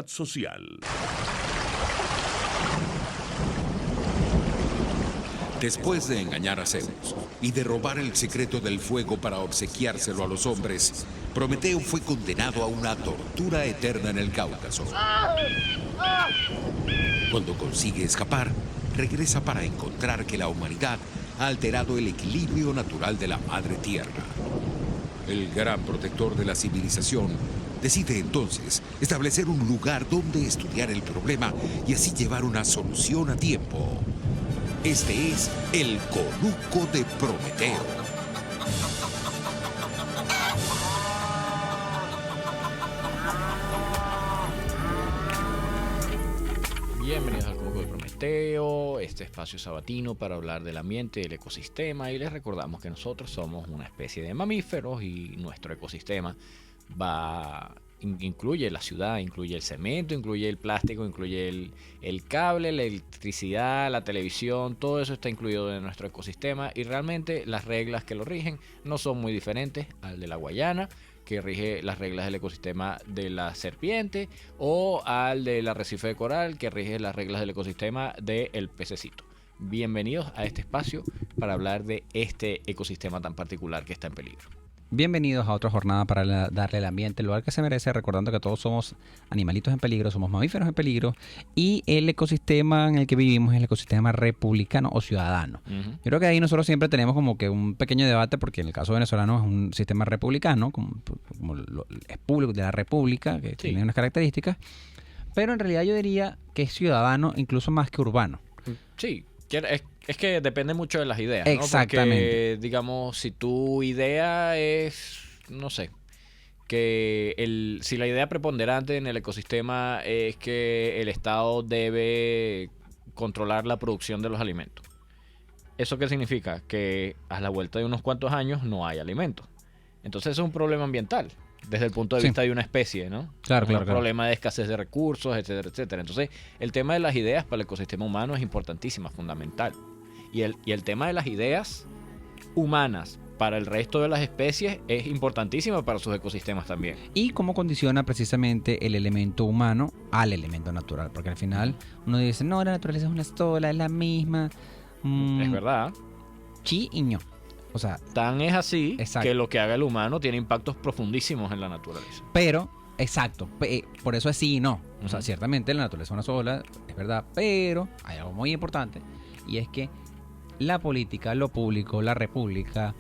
social. Después de engañar a Zeus y de robar el secreto del fuego para obsequiárselo a los hombres, Prometeo fue condenado a una tortura eterna en el Cáucaso. Cuando consigue escapar, regresa para encontrar que la humanidad ha alterado el equilibrio natural de la Madre Tierra. El gran protector de la civilización decide entonces establecer un lugar donde estudiar el problema y así llevar una solución a tiempo. Este es el Conuco de Prometeo. Bienvenidos al Conuco de Prometeo, este espacio sabatino para hablar del ambiente y el ecosistema. Y les recordamos que nosotros somos una especie de mamíferos y nuestro ecosistema incluye la ciudad, incluye el cemento, incluye el plástico, incluye el cable, la electricidad, la televisión, todo eso está incluido en nuestro ecosistema y realmente las reglas que lo rigen no son muy diferentes al de la Guayana, que rige las reglas del ecosistema de la serpiente, o al del arrecife de coral, que rige las reglas del ecosistema del pececito. Bienvenidos a este espacio para hablar de este ecosistema tan particular que está en peligro. Bienvenidos a otra jornada para darle al ambiente el lugar que se merece, recordando que todos somos animalitos en peligro, somos mamíferos en peligro y el ecosistema en el que vivimos es el ecosistema republicano o ciudadano. Yo creo que ahí nosotros siempre tenemos como que un pequeño debate porque en el caso venezolano es un sistema republicano, como es público de la república, que tiene unas características, pero en realidad yo diría que es ciudadano incluso más que urbano. Sí. Es que depende mucho de las ideas, ¿no? Exactamente. Porque, digamos, si tu idea es, no sé, si la idea preponderante en el ecosistema es que el Estado debe controlar la producción de los alimentos. ¿Eso qué significa? Que a la vuelta de unos cuantos años no hay alimentos. Entonces eso es un problema ambiental, desde el punto de vista de una especie, ¿no? Claro. Un problema de escasez de recursos, etcétera, etcétera. Entonces, el tema de las ideas para el ecosistema humano es importantísimo, fundamental. Y el tema de las ideas humanas para el resto de las especies es importantísimo para sus ecosistemas también. Y cómo condiciona precisamente el elemento humano al elemento natural. Porque al final uno dice, no, la naturaleza es una sola, es la misma. Es verdad. Sí y no. O sea, tan es así exacto. Que lo que haga el humano tiene impactos profundísimos en la naturaleza. Pero, exacto, por eso es sí y no. O sea, ciertamente la naturaleza es una sola, es verdad, pero hay algo muy importante y es que la política, lo público, la república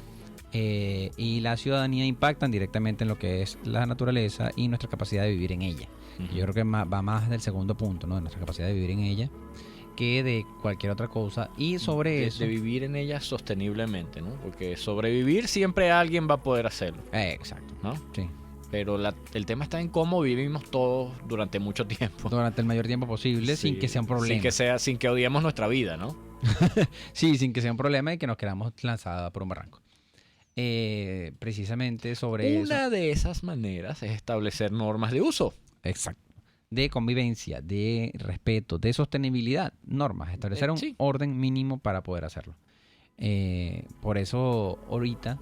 y la ciudadanía impactan directamente en lo que es la naturaleza y nuestra capacidad de vivir en ella. Yo creo que va más del segundo punto, ¿no? De nuestra capacidad de vivir en ella que de cualquier otra cosa. Y sobre eso... De vivir en ella sosteniblemente, ¿no? Porque sobrevivir siempre alguien va a poder hacerlo. Exacto. ¿No? Sí. Pero el tema está en cómo vivimos todos durante mucho tiempo. Durante el mayor tiempo posible, sí, sin que sea un problema. Sin que odiemos nuestra vida, ¿no? Sí, sin que sea un problema y que nos quedamos lanzados por un barranco. Precisamente sobre eso. Una de esas maneras es establecer normas de uso. Exacto. De convivencia, de respeto, de sostenibilidad, normas, establecer un orden mínimo para poder hacerlo. Por eso ahorita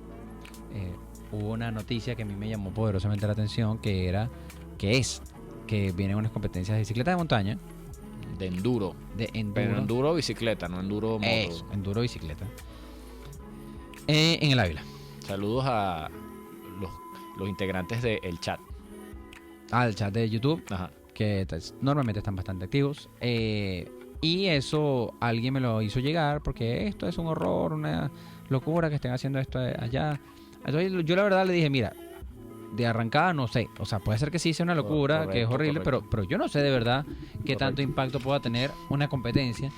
hubo una noticia que a mí me llamó poderosamente la atención, que vienen unas competencias de bicicleta de montaña. De enduro. Pero enduro bicicleta, no enduro moto. Enduro bicicleta. En el Ávila. Saludos a los integrantes del chat. El chat de YouTube. Ajá. Que normalmente están bastante activos. Y eso alguien me lo hizo llegar porque esto es un horror, una locura que estén haciendo esto allá. Entonces yo la verdad le dije, mira, de arrancada no sé. O sea, puede ser que sí sea una locura, correcto, que es horrible, pero yo no sé de verdad qué tanto impacto pueda tener una competencia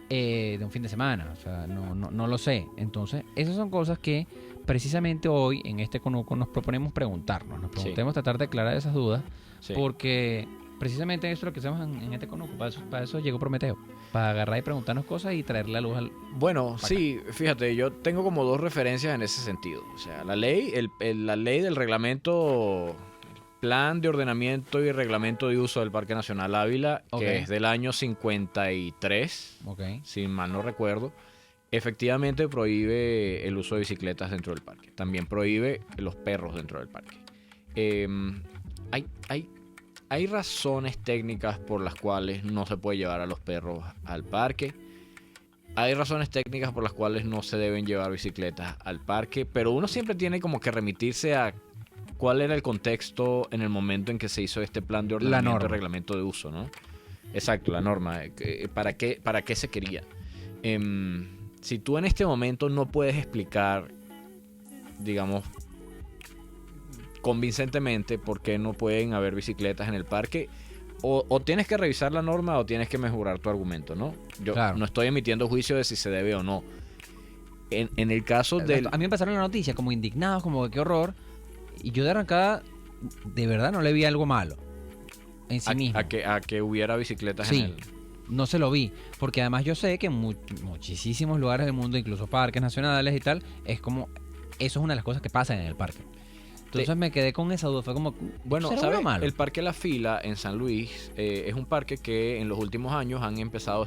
de un fin de semana. O sea, no lo sé. Entonces, esas son cosas que precisamente hoy en este Conuco nos proponemos preguntarnos. Nos preguntemos, tratar de aclarar esas dudas. Sí. Porque precisamente eso es lo que hacemos en este Conuco. Para eso llegó Prometeo. Para agarrar y preguntarnos cosas y traer la luz al... Bueno, sí, fíjate, yo tengo como dos referencias en ese sentido. O sea, la ley del reglamento, plan de ordenamiento y reglamento de uso del Parque Nacional Ávila, que es del año 53, si mal no recuerdo, efectivamente prohíbe el uso de bicicletas dentro del parque. También prohíbe los perros dentro del parque. Hay hay razones técnicas por las cuales no se puede llevar a los perros al parque. Hay razones técnicas por las cuales no se deben llevar bicicletas al parque, pero uno siempre tiene como que remitirse a cuál era el contexto en el momento en que se hizo este plan de ordenamiento y reglamento de uso, ¿no? Exacto, la norma. ¿Para qué se quería? Si tú en este momento no puedes explicar, digamos, convincentemente por qué no pueden haber bicicletas en el parque, o tienes que revisar la norma o tienes que mejorar tu argumento, ¿no? Yo no estoy emitiendo juicio de si se debe o no. En el caso del... A mí me pasaron la noticia como indignado, como que qué horror, y yo de arrancada de verdad no le vi algo malo en sí mismo. A que hubiera bicicletas sí, en el... no se lo vi, porque además yo sé que en muchísimos lugares del mundo, incluso parques nacionales y tal, es como... Eso es una de las cosas que pasan en el parque. Entonces me quedé con esa duda. Fue como, bueno, ¿sabes? El Parque La Fila en San Luis es un parque que en los últimos años han empezado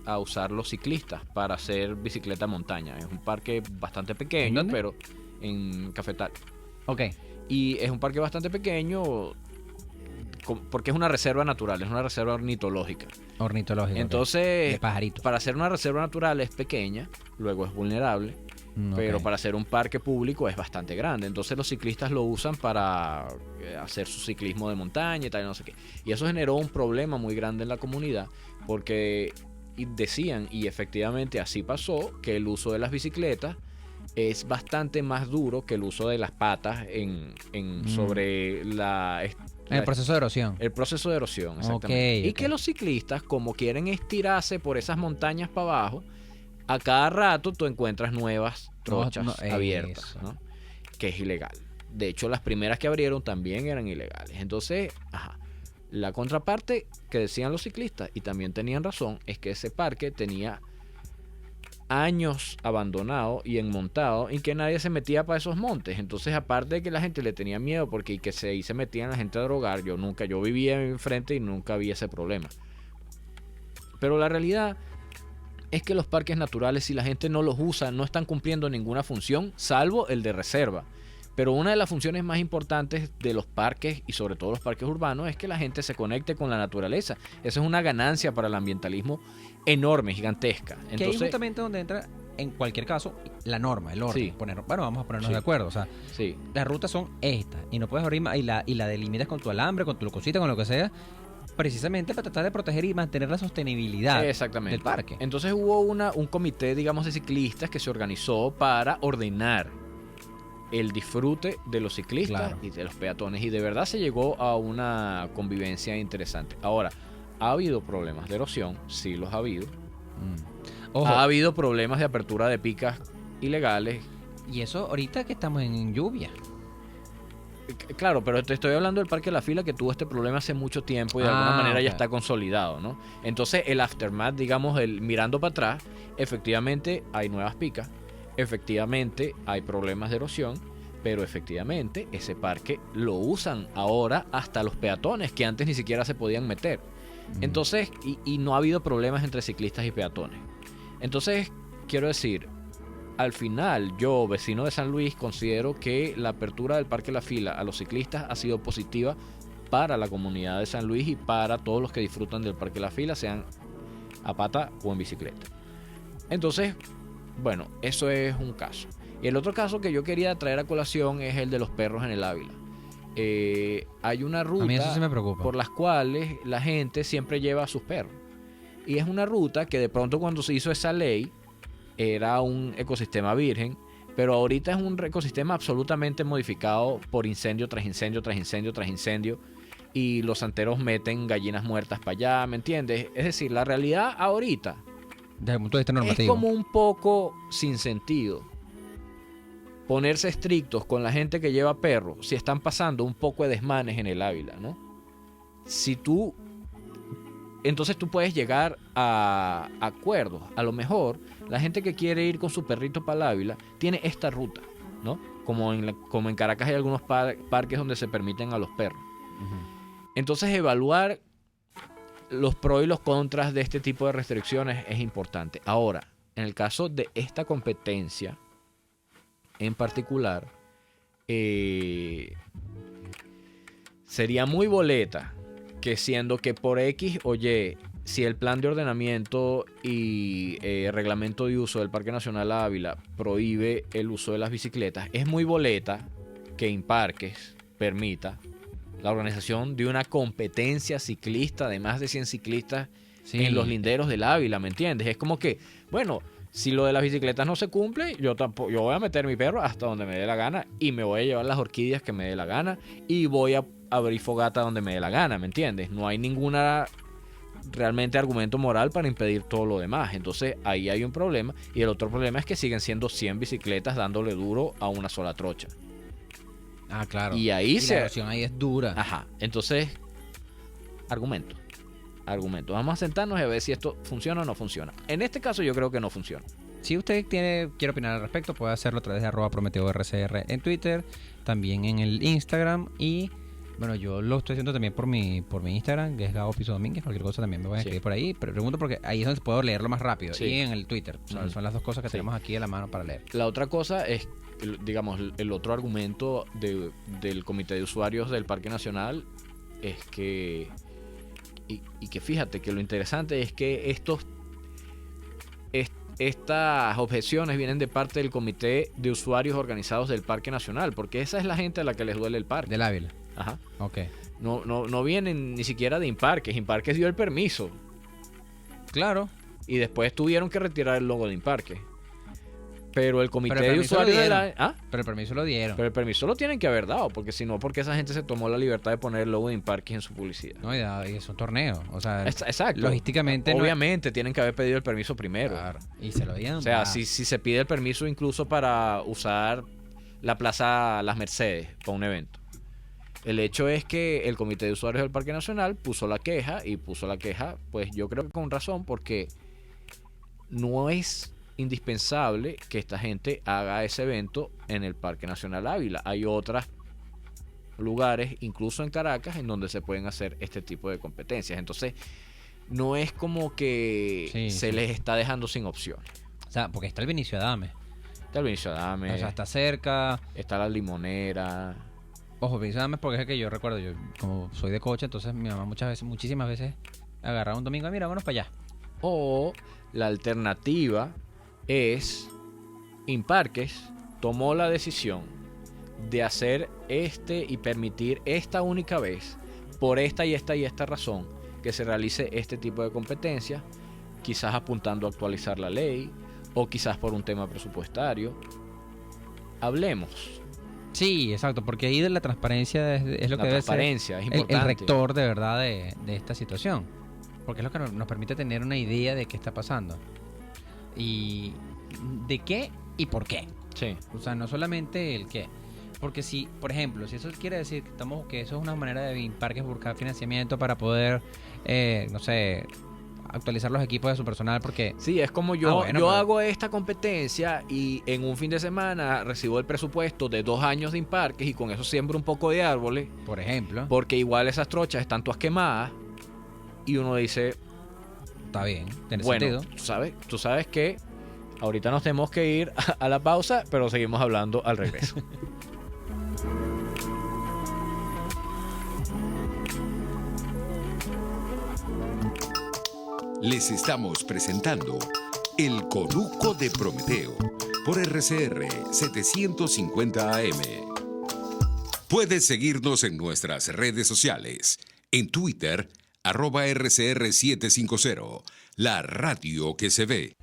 a usar los ciclistas para hacer bicicleta montaña. Es un parque bastante pequeño, ¿En dónde? Pero en Cafetal. Ok. Y es un parque bastante pequeño porque es una reserva natural, es una reserva ornitológica. Ornitológica. Entonces, de pajaritos. Para ser una reserva natural es pequeña, luego es vulnerable. Pero para ser un parque público es bastante grande. Entonces los ciclistas lo usan para hacer su ciclismo de montaña y tal, no sé qué. Y eso generó un problema muy grande en la comunidad porque decían, y efectivamente así pasó, que el uso de las bicicletas es bastante más duro que el uso de las patas sobre el proceso de erosión. El proceso de erosión, exactamente. Okay. Que los ciclistas, como quieren estirarse por esas montañas para abajo, a cada rato tú encuentras nuevas trochas abiertas, ¿no? Que es ilegal. De hecho, las primeras que abrieron también eran ilegales. Entonces, la contraparte que decían los ciclistas, y también tenían razón, es que ese parque tenía años abandonado y enmontado y que nadie se metía para esos montes. Entonces, aparte de que la gente le tenía miedo porque ahí se metían la gente a drogar, yo vivía enfrente y nunca vi ese problema. Pero la realidad es que los parques naturales, si la gente no los usa, no están cumpliendo ninguna función, salvo el de reserva. Pero una de las funciones más importantes de los parques, y sobre todo los parques urbanos, es que la gente se conecte con la naturaleza. Eso es una ganancia para el ambientalismo enorme, gigantesca. Entonces, que ahí justamente donde entra, en cualquier caso, la norma, el orden. Sí. Vamos a ponernos de acuerdo. O sea, las rutas son estas, y no puedes abrir más, y la delimitas con tu alambre, con tu cosita, con lo que sea, precisamente para tratar de proteger y mantener la sostenibilidad del parque. Entonces hubo un comité, digamos, de ciclistas que se organizó para ordenar el disfrute de los ciclistas y de los peatones, y de verdad se llegó a una convivencia interesante. Ahora, ¿ha habido problemas de erosión? Sí los ha habido. Ojo. Ha habido problemas de apertura de picas ilegales. Y eso ahorita que estamos en lluvia. Claro, pero te estoy hablando del Parque La Fila, que tuvo este problema hace mucho tiempo y de alguna manera ya está consolidado, ¿no? Entonces el aftermath, digamos, mirando para atrás, efectivamente hay nuevas picas, efectivamente hay problemas de erosión, pero efectivamente ese parque lo usan ahora hasta los peatones, que antes ni siquiera se podían meter. Entonces, y no ha habido problemas entre ciclistas y peatones. Entonces, quiero decir, al final, yo, vecino de San Luis, considero que la apertura del Parque La Fila a los ciclistas ha sido positiva para la comunidad de San Luis y para todos los que disfrutan del Parque La Fila, sean a pata o en bicicleta. Entonces, bueno, eso es un caso. Y el otro caso que yo quería traer a colación es el de los perros en el Ávila. Hay una ruta a mí eso sí me preocupa, por las cuales la gente siempre lleva a sus perros. Y es una ruta que de pronto cuando se hizo esa ley era un ecosistema virgen, pero ahorita es un ecosistema absolutamente modificado por incendio tras incendio, tras incendio, tras incendio, y los santeros meten gallinas muertas para allá, ¿me entiendes? Es decir, la realidad ahorita desde el punto de vista normativo es como un poco sin sentido ponerse estrictos con la gente que lleva perros si están pasando un poco de desmanes en el Ávila, ¿no? Entonces tú puedes llegar a acuerdos. A lo mejor la gente que quiere ir con su perrito para el Ávila tiene esta ruta, ¿no? Como en Caracas hay algunos parques donde se permiten a los perros. Entonces evaluar los pros y los contras de este tipo de restricciones es importante. Ahora, en el caso de esta competencia en particular, sería muy boleta que siendo que por X, oye, si el plan de ordenamiento y reglamento de uso del Parque Nacional Ávila prohíbe el uso de las bicicletas, es muy boleta que Imparques permita la organización de una competencia ciclista de más de 100 ciclistas en los linderos del Ávila, ¿me entiendes? Es como que, bueno, si lo de las bicicletas no se cumple, yo voy a meter mi perro hasta donde me dé la gana y me voy a llevar las orquídeas que me dé la gana y voy a abrir fogata donde me dé la gana, ¿me entiendes? No hay ninguna realmente argumento moral para impedir todo lo demás. Entonces ahí hay un problema, y el otro problema es que siguen siendo 100 bicicletas dándole duro a una sola trocha. Ah, claro. Y ahí la erosión ahí es dura. Ajá. Entonces, argumento. Vamos a sentarnos y a ver si esto funciona o no funciona. En este caso yo creo que no funciona. Si usted quiere opinar al respecto, puede hacerlo a través de @PrometeoRCR en Twitter, también en el Instagram, y bueno, yo lo estoy haciendo también por mi Instagram, que es Gabo Piso Domínguez. Cualquier cosa también me voy a escribir por ahí. Pero pregunto porque ahí es donde puedo leerlo más rápido. Sí. Y en el Twitter. Son las dos cosas que tenemos aquí a la mano para leer. La otra cosa es, digamos, el otro argumento del Comité de Usuarios del Parque Nacional es que, y que fíjate que lo interesante es que estas objeciones vienen de parte del Comité de Usuarios Organizados del Parque Nacional, porque esa es la gente a la que les duele el parque. Del Ávila. Ajá. Ok. No vienen ni siquiera de Imparques. Imparques dio el permiso Claro. y después tuvieron que retirar el logo de Imparques. Pero el comité Pero el de permiso lo usuarios de dieron. la... ¿Ah? Pero el permiso lo dieron. Pero el permiso lo tienen que haber dado, porque si no, porque esa gente se tomó la libertad de poner el logo de Imparques en su publicidad. No, y es un torneo. O sea, Exacto. logísticamente obviamente tienen que haber pedido el permiso primero. Claro. Y se lo dieron. O sea, si se pide el permiso incluso para usar la Plaza Las Mercedes para un evento. El hecho es que el Comité de Usuarios del Parque Nacional puso la queja, pues yo creo que con razón, porque no es indispensable que esta gente haga ese evento en el Parque Nacional Ávila. Hay otros lugares, incluso en Caracas, en donde se pueden hacer este tipo de competencias. Entonces, no es como que se les está dejando sin opciones. O sea, porque está el Vinicio Adame. Está el Vinicio Adame. O sea, está cerca. Está la Limonera. Ojo, Vinicio Adame, porque es que yo recuerdo, yo como soy de coche, entonces mi mamá muchísimas veces agarraba un domingo, mira, vámonos para allá. O la alternativa es Imparques tomó la decisión de hacer y permitir esta única vez, por esta y esta razón, que se realice este tipo de competencias, quizás apuntando a actualizar la ley o quizás por un tema presupuestario. Hablemos. Sí, exacto, porque ahí de la transparencia es lo que debe ser es importante. el rector de verdad de esta situación, porque es lo que nos permite tener una idea de qué está pasando y de qué y por qué. Sí. O sea, no solamente el qué. Porque si, por ejemplo, si eso quiere decir que eso es una manera de Imparques buscar financiamiento para poder, no sé, actualizar los equipos de su personal, porque... Sí, es como yo pero... hago esta competencia y en un fin de semana recibo el presupuesto de 2 años de Imparques y con eso siembro un poco de árboles. Por ejemplo. Porque igual esas trochas están todas quemadas y uno dice... Está bien, tiene bueno, sentido. tú sabes que ahorita nos tenemos que ir a la pausa, pero seguimos hablando al regreso. Les estamos presentando El Conuco de Prometeo por RCR 750 AM. Puedes seguirnos en nuestras redes sociales. En Twitter, @RCR750, la radio que se ve.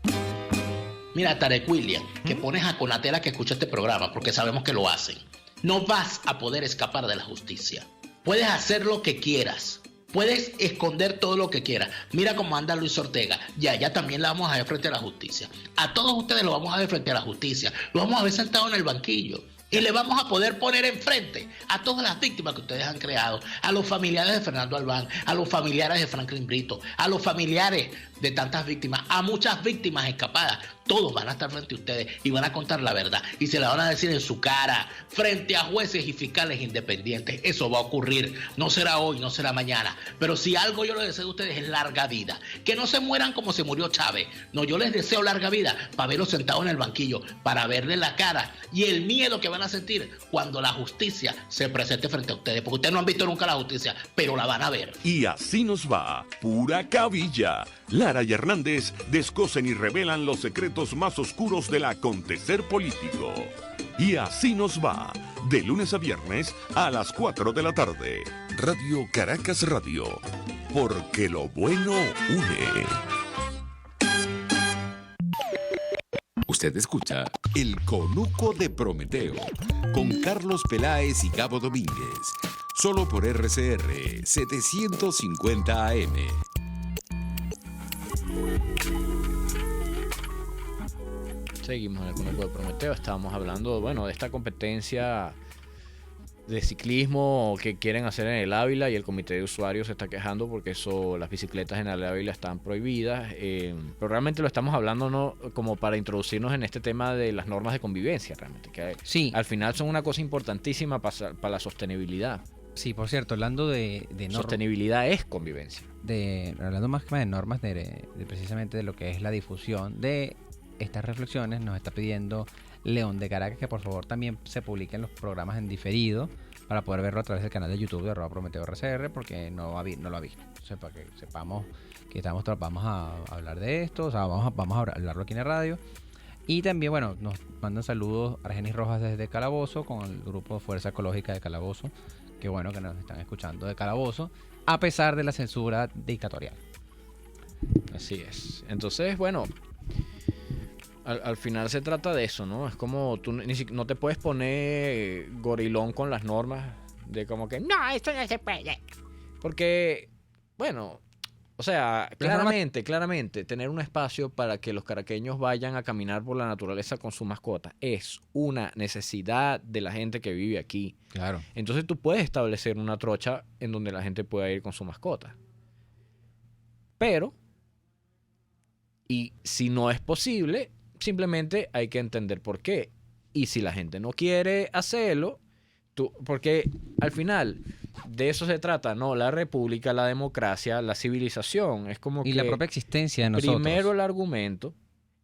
Mira, Tarek William, que pones a Conatera que escucha este programa, porque sabemos que lo hacen. No vas a poder escapar de la justicia. Puedes hacer lo que quieras. Puedes esconder todo lo que quieras. Mira cómo anda Luis Ortega. Ya también la vamos a ver frente a la justicia. A todos ustedes lo vamos a ver frente a la justicia. Lo vamos a ver sentado en el banquillo. Y le vamos a poder poner enfrente a todas las víctimas que ustedes han creado. A los familiares de Fernando Albán, a los familiares de Franklin Brito, a los familiares de tantas víctimas, a muchas víctimas escapadas. todos van a estar frente a ustedes y van a contar la verdad y se la van a decir en su cara, frente a jueces y fiscales independientes. Eso va a ocurrir, no será hoy, no será mañana, pero si algo yo les deseo a ustedes es larga vida, que no se mueran como se murió Chávez. No, yo les deseo larga vida para verlos sentados en el banquillo, para verles la cara y el miedo que van a sentir cuando la justicia se presente frente a ustedes, porque ustedes no han visto nunca la justicia, pero la van a ver. Y así nos va, pura cabilla. Lara y Hernández descosen y revelan los secretos más oscuros del acontecer político. Y así nos va, de lunes a viernes a las 4 de la tarde. Radio Caracas Radio, porque lo bueno une. Usted escucha El Conuco de Prometeo con Carlos Peláez y Gabo Domínguez, solo por RCR 750 AM. Seguimos en el Conuco de Prometeo. Estábamos hablando, bueno, de esta competencia de ciclismo que quieren hacer en el Ávila, y el comité de usuarios se está quejando porque las bicicletas en el Ávila están prohibidas, pero realmente lo estamos hablando no como para introducirnos en este tema de las normas de convivencia, realmente, que Sí. al final son una cosa importantísima para la sostenibilidad. Sí, por cierto, hablando de Sostenibilidad es convivencia. hablando más que de normas de precisamente de lo que es la difusión de estas reflexiones, nos está pidiendo León de Caracas que por favor también se publiquen los programas en diferido para poder verlo a través del canal de YouTube de @PrometeoRCR, porque no lo ha visto. Entonces, para que sepamos que vamos a hablar de esto, o sea, vamos a hablarlo aquí en la radio. Y también, bueno, nos mandan saludos Argenis Rojas desde Calabozo, con el grupo Fuerza Ecológica de Calabozo. Qué bueno que nos están escuchando de Calabozo, a pesar de la censura dictatorial. Así es. Entonces, bueno, al final se trata de eso, ¿no? Es como tú no te puedes poner gorilón con las normas de como que no, esto no se puede. Porque, bueno, o sea, claramente, tener un espacio para que los caraqueños vayan a caminar por la naturaleza con su mascota es una necesidad de la gente que vive aquí. Claro. Entonces tú puedes establecer una trocha en donde la gente pueda ir con su mascota. Pero, y si no es posible, simplemente hay que entender por qué. Y si la gente no quiere hacerlo, porque al final de eso se trata, ¿no? La república, la democracia, la civilización. Es como y la propia existencia de nosotros. Primero el argumento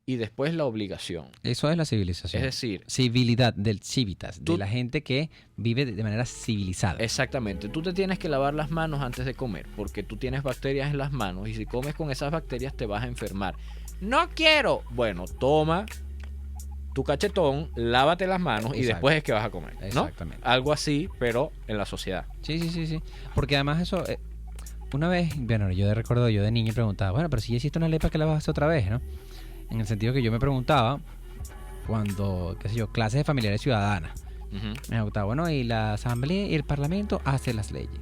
y después la obligación. Eso es la civilización. Es decir, civilidad, del civitas, de la gente que vive de manera civilizada. Exactamente. Tú te tienes que lavar las manos antes de comer, porque tú tienes bacterias en las manos y si comes con esas bacterias te vas a enfermar. ¡No quiero! Bueno, toma tu cachetón, lávate las manos. Exacto. Y después es que vas a comer, ¿no? Exactamente. Algo así, pero en la sociedad. Sí. Porque además eso... una vez, bueno, yo de niño preguntaba, bueno, pero si ya hiciste una ley, ¿para qué la vas a hacer otra vez, no? En el sentido que yo me preguntaba, cuando, qué sé yo, clases de familiares ciudadanas, me preguntaba, bueno, y la asamblea y el parlamento hacen las leyes.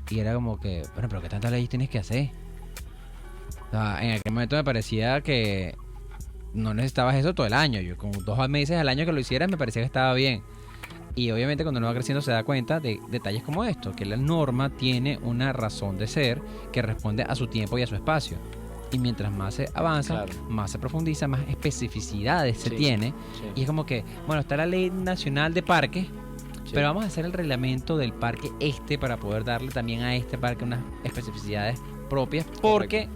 Y era como que, bueno, pero ¿qué tantas leyes tienes que hacer? O sea, en aquel momento me parecía que no necesitabas eso todo el año. Yo con 2 meses al año que lo hicieras me parecía que estaba bien. Y obviamente cuando uno va creciendo se da cuenta de detalles como esto, que la norma tiene una razón de ser que responde a su tiempo y a su espacio. Y mientras más se avanza, más se profundiza, más especificidades se tiene. Y es como que, bueno, está la Ley Nacional de Parques, pero vamos a hacer el reglamento del parque para poder darle también a este parque unas especificidades propias, porque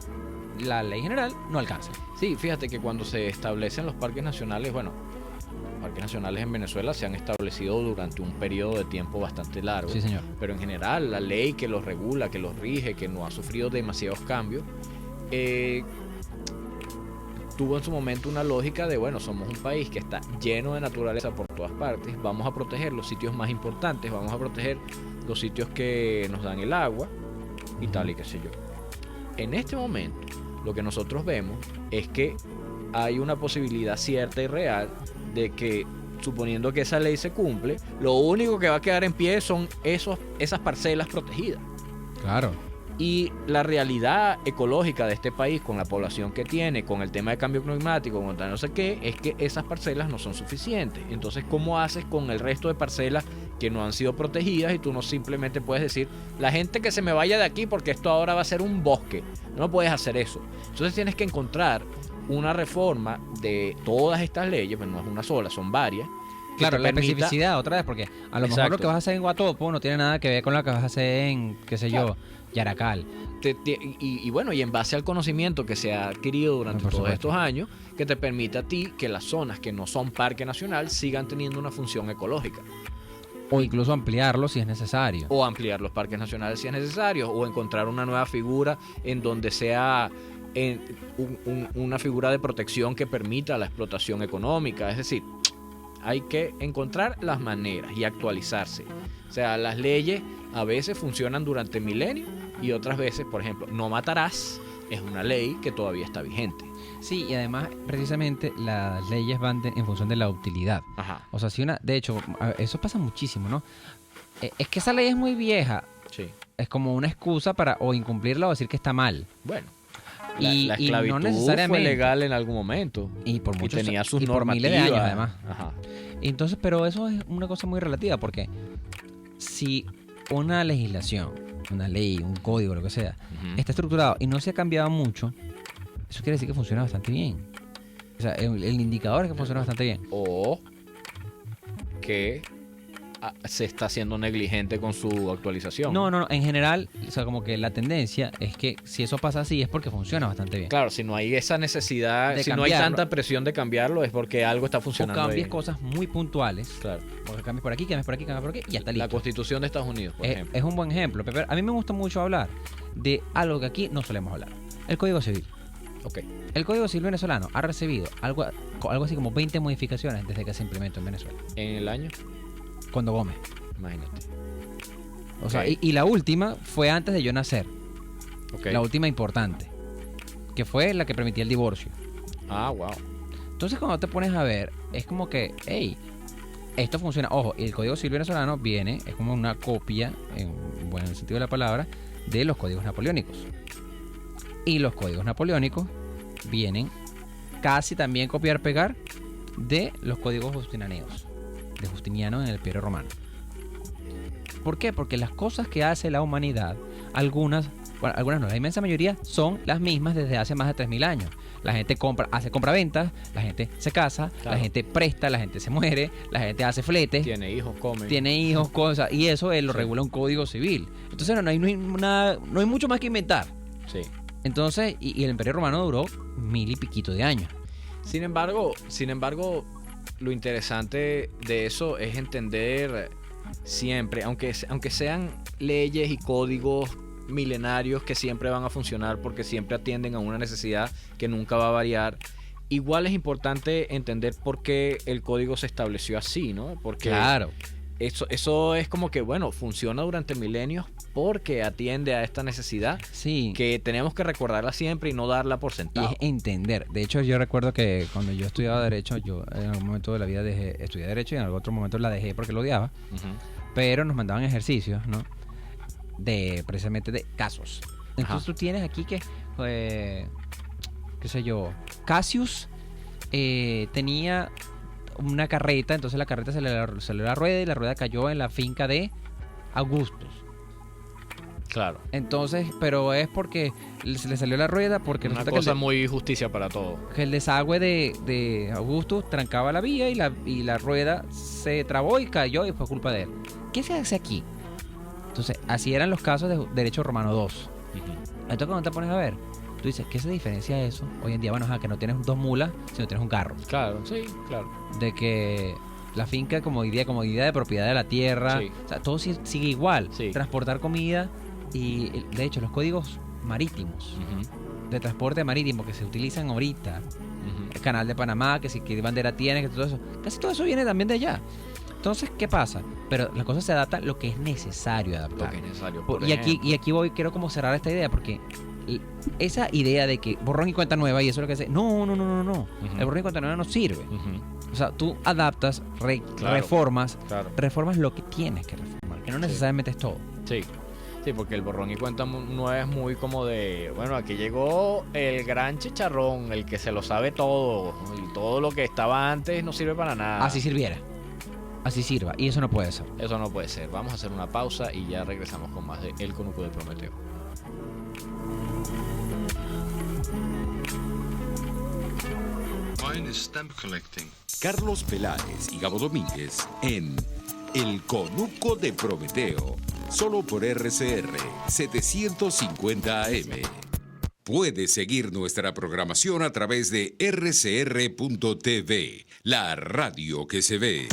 la ley general no alcanza. Sí, fíjate que cuando se establecen los parques nacionales, bueno, los parques nacionales en Venezuela se han establecido durante un periodo de tiempo bastante largo. Sí, señor. Pero en general, la ley que los regula, que los rige, que no ha sufrido demasiados cambios, tuvo en su momento una lógica de, bueno, somos un país que está lleno de naturaleza por todas partes, vamos a proteger los sitios más importantes, vamos a proteger los sitios que nos dan el agua y tal y qué sé yo. En este momento, lo que nosotros vemos es que hay una posibilidad cierta y real de que, suponiendo que esa ley se cumple, lo único que va a quedar en pie son esas parcelas protegidas. Claro. Y la realidad ecológica de este país, con la población que tiene, con el tema de cambio climático, con no sé qué, es que esas parcelas no son suficientes. Entonces, ¿cómo haces con el resto de parcelas que no han sido protegidas? Y tú no simplemente puedes decir, la gente que se me vaya de aquí porque esto ahora va a ser un bosque. No puedes hacer eso. Entonces tienes que encontrar una reforma de todas estas leyes, pero no es una sola, son varias. que Claro, te la permita- especificidad otra vez, porque a lo mejor lo Exacto. que vas a hacer en Guatopo no tiene nada que ver con lo que vas a hacer en, qué sé Claro. yo, Yaracal. y bueno, y en base al conocimiento que se ha adquirido durante Por todos supuesto. estos años, que te permite a ti que las zonas que no son parque nacional sigan teniendo una función ecológica. O incluso ampliarlo si es necesario. O ampliar los parques nacionales si es necesario, o encontrar una nueva figura en donde sea una figura de protección que permita la explotación económica. Es decir, hay que encontrar las maneras y actualizarse. O sea, las leyes a veces funcionan durante milenios y otras veces, por ejemplo, no matarás es una ley que todavía está vigente. Sí, y además, precisamente, las leyes van en función de la utilidad. Ajá, O sea, si una, de hecho, eso pasa muchísimo, ¿no? Es que esa ley es muy vieja. sí. Es como una excusa para o incumplirla o decir que está mal. Bueno, Y la no esclavitud fue necesariamente. legal en algún momento. Y por muchos tenía sus y por miles de normativas. años, además. Ajá. Entonces, pero eso es una cosa muy relativa, porque si una legislación, una ley, un código, lo que sea, Ujú. está estructurado y no se ha cambiado mucho, eso quiere decir que funciona bastante bien. O sea, el indicador es que funciona bastante bien. O que se está haciendo negligente con su actualización. No, en general, o sea, como que la tendencia es que si eso pasa así es porque funciona bastante bien. Claro, si no hay esa necesidad, De si no hay cambiarlo. tanta presión de cambiarlo, es porque algo está O funcionando. cambies ahí. cosas muy puntuales, Claro. porque cambies por aquí, cambies por aquí, cambies por aquí, y ya está La listo. Constitución de Estados Unidos, por ejemplo. Es un buen ejemplo. Pero a mí me gusta mucho hablar de algo que aquí no solemos hablar. El Código Civil. Ok. El Código Civil venezolano ha recibido algo así como 20 modificaciones desde que se implementó en Venezuela. En el año, Cuando Gómez. imagínate. O sea, Ok. y la última fue antes de yo nacer. Ok. La última importante. Que fue la que permitía el divorcio. Ah, wow. Entonces cuando te pones a ver, es como que, hey, esto funciona. Ojo, el Código Civil venezolano viene, es como una copia, en el sentido de la palabra, de los códigos napoleónicos. Y los códigos napoleónicos vienen casi también copiar-pegar de los códigos justinianos, de Justiniano en el Imperio Romano. ¿Por qué? Porque las cosas que hace la humanidad, algunas no, la inmensa mayoría son las mismas desde hace más de 3000 años. La gente hace compraventas, la gente se casa, Claro. la gente presta, la gente se muere, la gente hace fletes, Tiene hijos, come. tiene hijos, cosas, y eso lo Sí. regula un código civil. Entonces no hay nada, no hay mucho más que inventar. Sí. Entonces, y el Imperio Romano duró 1000 y piquito de años. Sin embargo, lo interesante de eso es entender siempre, aunque sean leyes y códigos milenarios que siempre van a funcionar porque siempre atienden a una necesidad que nunca va a variar, igual es importante entender por qué el código se estableció así, ¿no? Porque Claro. eso es como que, bueno, funciona durante milenios porque atiende a esta necesidad Sí. que tenemos que recordarla siempre y no darla por Y sentado. es entender. De hecho, yo recuerdo que cuando yo estudiaba Derecho, yo en algún momento de la vida estudié Derecho y en algún otro momento la dejé porque lo odiaba. Ujú. Pero nos mandaban ejercicios, ¿no? Precisamente de casos. Entonces Ajá. tú tienes aquí que, qué sé yo, Cassius tenía una carreta, entonces la carreta se le salió la rueda y la rueda cayó en la finca de Augustus. Claro. Entonces, pero es porque se le salió la rueda porque Una resulta que cosa muy justicia para todo. que el desagüe de Augustus trancaba la vía y la rueda se trabó y cayó y fue culpa de él. ¿Qué se hace aquí? Entonces, así eran los casos de Derecho Romano 2. Entonces, cuando te pones a ver, tú dices, ¿qué se diferencia eso? Hoy en día, bueno, que no tienes dos mulas, sino tienes un carro. Claro, sí, claro. De que la finca como idea de propiedad de la tierra, Sí. o sea, todo sigue igual. Sí. Transportar comida y, de hecho, los códigos marítimos, de transporte marítimo que se utilizan ahorita, el canal de Panamá, que si qué bandera tiene, que todo eso, casi todo eso viene también de allá. Entonces, ¿qué pasa? Pero las cosas se adaptan lo que es necesario Lo adaptar. que es necesario. Y aquí quiero como cerrar esta idea, porque esa idea de que borrón y cuenta nueva y eso es lo que hace, no. El borrón y cuenta nueva no sirve. O sea, tú adaptas, Claro. reformas Claro. lo que tienes que reformar, que no Sí. necesariamente es todo. Sí. Sí, porque el borrón y cuenta nueva es muy como de, bueno, aquí llegó el gran chicharrón, el que se lo sabe todo, y todo lo que estaba antes no sirve para nada. Así sirviera. Así sirva. Y eso no puede ser. Eso no puede ser. Vamos a hacer una pausa y ya regresamos con más de El Conuco de Prometeo. Carlos Peláez y Gabo Domínguez en El Conuco de Prometeo, solo por RCR 750 AM. Puedes seguir nuestra programación a través de rcr.tv, la radio que se ve.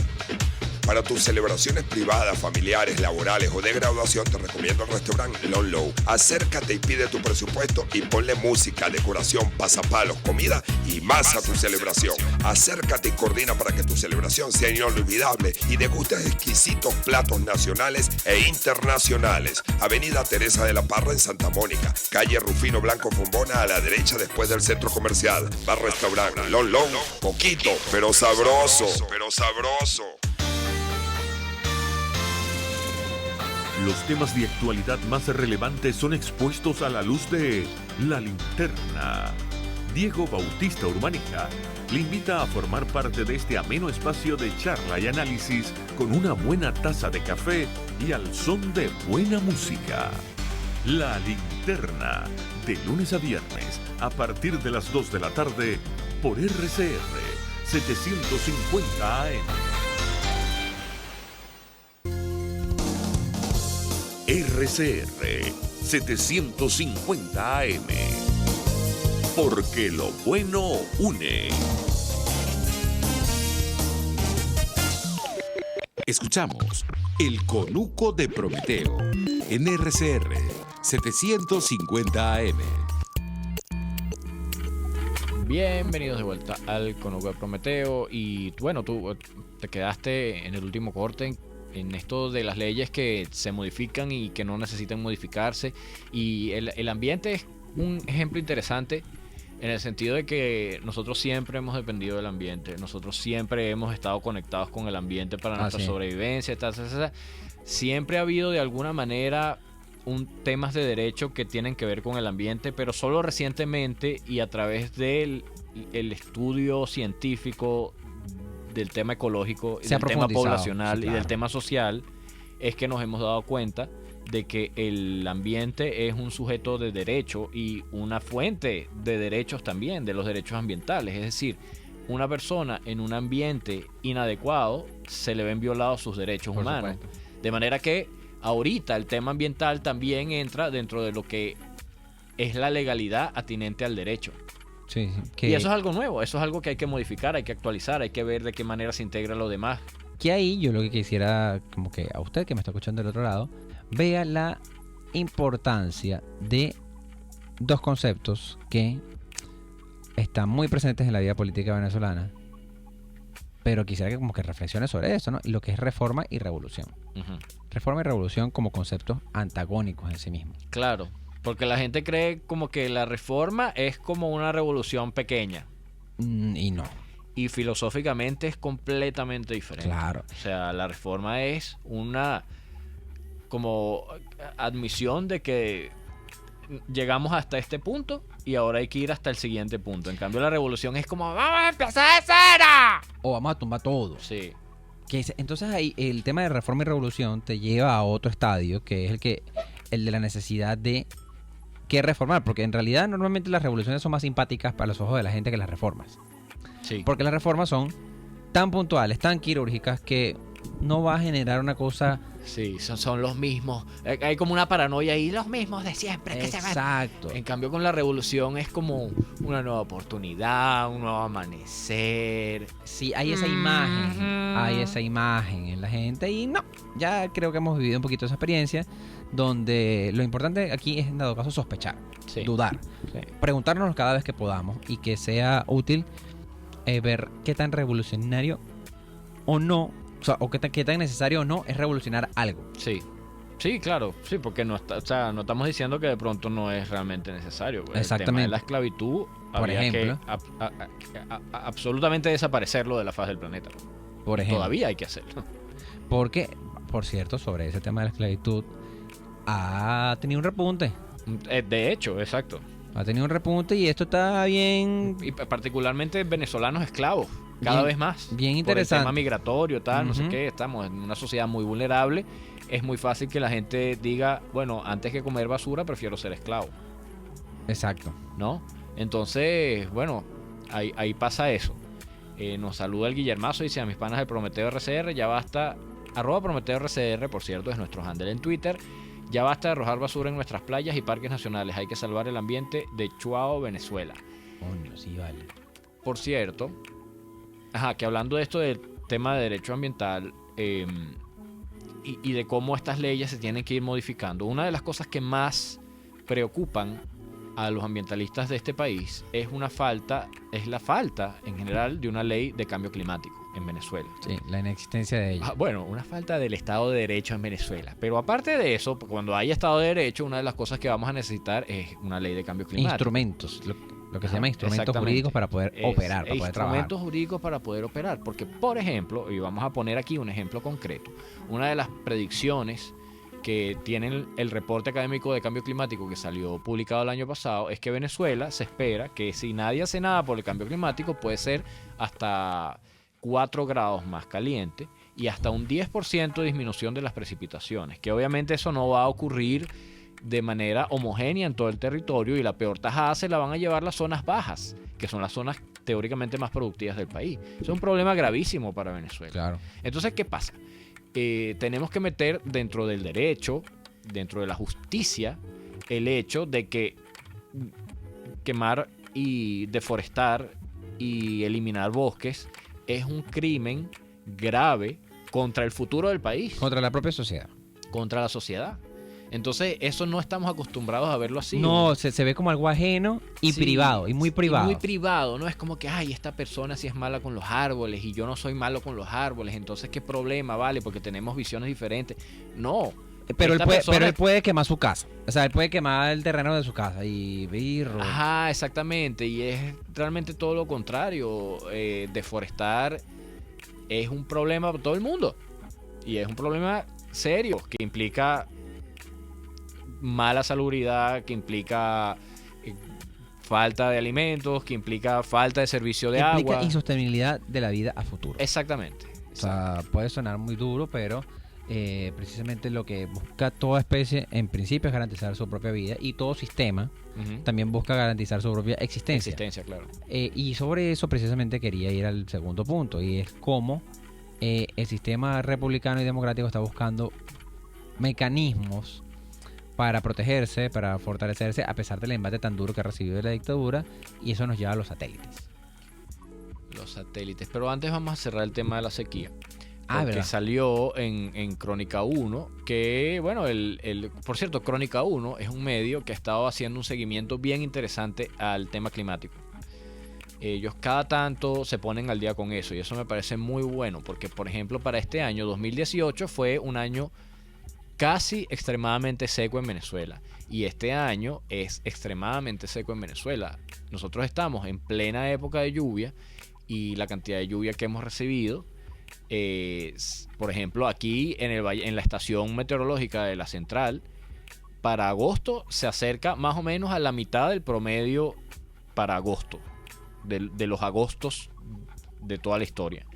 Para tus celebraciones privadas, familiares, laborales o de graduación, te recomiendo el restaurante Lon Low. Acércate y pide tu presupuesto y ponle música, decoración, pasapalos, comida y más a tu celebración. Acércate y coordina para que tu celebración sea inolvidable y degustes exquisitos platos nacionales e internacionales. Avenida Teresa de la Parra en Santa Mónica, calle Rufino Blanco Fombona a la derecha después del centro comercial. Bar restaurante Lon Low, poquito, pero sabroso, Los temas de actualidad más relevantes son expuestos a la luz de La Linterna. Diego Bautista Urbanica le invita a formar parte de este ameno espacio de charla y análisis con una buena taza de café y al son de buena música. La Linterna, de lunes a viernes, a partir de las 2 de la tarde, por RCR 750 AM. RCR 750 AM. Porque lo bueno une. Escuchamos El Conuco de Prometeo en RCR 750 AM. Bienvenidos de vuelta al Conuco de Prometeo. Y bueno, tú te quedaste en el último corte en esto de las leyes que se modifican y que no necesitan modificarse. Y el ambiente es un ejemplo interesante en el sentido de que nosotros siempre hemos dependido del ambiente. Nosotros siempre hemos estado conectados con el ambiente para nuestra sobrevivencia. Siempre ha habido de alguna manera temas de derecho que tienen que ver con el ambiente, pero solo recientemente y a través del estudio científico del tema ecológico, del tema poblacional y del tema social, es que nos hemos dado cuenta de que el ambiente es un sujeto de derecho y una fuente de derechos también, de los derechos ambientales. Es decir, una persona en un ambiente inadecuado se le ven violados sus derechos humanos. De manera que ahorita el tema ambiental también entra dentro de lo que es la legalidad atinente al derecho. Sí, y eso es algo nuevo, eso es algo que hay que modificar, hay que actualizar, hay que ver de qué manera se integra lo demás. Que ahí yo lo que quisiera, como que a usted que me está escuchando del otro lado, vea la importancia de dos conceptos que están muy presentes en la vida política venezolana, pero quisiera que como que reflexione sobre eso, ¿no? Lo que es reforma y revolución. Uh-huh. Reforma y revolución como conceptos antagónicos en sí mismos. Claro. Porque la gente cree como que la reforma es como una revolución pequeña. Y no. Y filosóficamente es completamente diferente. Claro. O sea, la reforma es una como admisión de que llegamos hasta este punto y ahora hay que ir hasta el siguiente punto. En cambio, la revolución es como ¡vamos a empezar de cero! O vamos a tumbar todo. Sí. Entonces ahí el tema de reforma y revolución te lleva a otro estadio, que es el de la necesidad de que reformar, porque en realidad normalmente las revoluciones son más simpáticas para los ojos de la gente que las reformas. Sí. Porque las reformas son tan puntuales, tan quirúrgicas, que no va a generar una cosa... Sí, son los mismos. Hay como una paranoia ahí, los mismos de siempre. Exacto. En cambio, con la revolución es como una nueva oportunidad, un nuevo amanecer. Sí, hay esa imagen. Hay esa imagen en la gente. Y no, ya creo que hemos vivido un poquito esa experiencia, donde lo importante aquí es, en dado caso, sospechar, dudar, preguntarnos cada vez que podamos y que sea útil ver qué tan revolucionario o no, o qué tan necesario o no es revolucionar algo. Sí, claro, sí, porque no estamos diciendo que de pronto no es realmente necesario. Exactamente. El tema de la esclavitud, por ejemplo, que absolutamente desaparecerlo de la faz del planeta. Por ejemplo. Todavía hay que hacerlo. Porque, por cierto, sobre ese tema de la esclavitud, ha tenido un repunte. De hecho, exacto. Ha tenido un repunte y esto está bien... Y particularmente venezolanos esclavos, cada vez más. Bien interesante. Por el tema migratorio, tal, no sé qué. Estamos en una sociedad muy vulnerable. Es muy fácil que la gente diga, bueno, antes que comer basura, prefiero ser esclavo. Exacto. ¿No? Entonces, bueno, ahí pasa eso. Nos saluda el Guillermazo, dice: a mis panas de Prometeo RCR, ya basta, @Prometeo RCR, por cierto, es nuestro handle en Twitter. Ya basta de arrojar basura en nuestras playas y parques nacionales. Hay que salvar el ambiente de Chuao, Venezuela. Coño, sí, vale. Por cierto, que hablando de esto del tema de derecho ambiental y de cómo estas leyes se tienen que ir modificando, una de las cosas que más preocupan a los ambientalistas de este país es la falta en general de una ley de cambio climático en Venezuela. Sí, la inexistencia de ella. Bueno, una falta del Estado de Derecho en Venezuela. Pero aparte de eso, cuando haya Estado de Derecho, una de las cosas que vamos a necesitar es una ley de cambio climático. Instrumentos, lo que se llama instrumentos Exactamente. jurídicos para poder operar, para poder trabajar. Instrumentos jurídicos para poder operar. Porque, por ejemplo, y vamos a poner aquí un ejemplo concreto, una de las predicciones que tienen el reporte académico de cambio climático que salió publicado el año pasado es que Venezuela se espera que si nadie hace nada por el cambio climático puede ser hasta 4 grados más caliente y hasta un 10% de disminución de las precipitaciones, que obviamente eso no va a ocurrir de manera homogénea en todo el territorio y la peor tajada se la van a llevar las zonas bajas, que son las zonas teóricamente más productivas del país. Eso es un problema gravísimo para Venezuela. Claro. Entonces, ¿qué pasa? Tenemos que meter dentro del derecho, dentro de la justicia, el hecho de que quemar y deforestar y eliminar bosques es un crimen grave contra el futuro del país, Contra la propia sociedad. contra la sociedad. Entonces, eso no estamos acostumbrados a verlo así. No, se ve como algo ajeno y Sí, privado, y muy privado. Muy privado, ¿no? Es como que, ay, esta persona sí es mala con los árboles y yo no soy malo con los árboles, entonces, ¿qué problema, vale? Porque tenemos visiones diferentes. No. Pero esta él puede quemar su casa. O sea, él puede quemar el terreno de su casa y birro. Ajá, exactamente. Y es realmente todo lo contrario. Deforestar es un problema para todo el mundo. Y es un problema serio que implica mala salubridad, que implica falta de alimentos, que implica falta de servicio de Implica agua. insostenibilidad de la vida a futuro. Exactamente. O sea, puede sonar muy duro, pero precisamente lo que busca toda especie en principio es garantizar su propia vida, y todo sistema Ujú. también busca garantizar su propia existencia. Claro. Y sobre eso precisamente quería ir al segundo punto, y es cómo el sistema republicano y democrático está buscando mecanismos para protegerse, para fortalecerse, a pesar del embate tan duro que ha recibido de la dictadura, y eso nos lleva a los satélites. Los satélites. Pero antes vamos a cerrar el tema de la sequía. Ah, Porque ¿verdad? salió en Crónica 1, que, bueno, por cierto, Crónica 1 es un medio que ha estado haciendo un seguimiento bien interesante al tema climático. Ellos cada tanto se ponen al día con eso y eso me parece muy bueno porque, por ejemplo, para este año 2018 fue un año casi extremadamente seco en Venezuela y este año es extremadamente seco en Venezuela. Nosotros estamos en plena época de lluvia y la cantidad de lluvia que hemos recibido, por ejemplo, aquí en la estación meteorológica de la central, para agosto se acerca más o menos a la mitad del promedio para agosto, de los agostos de toda la historia.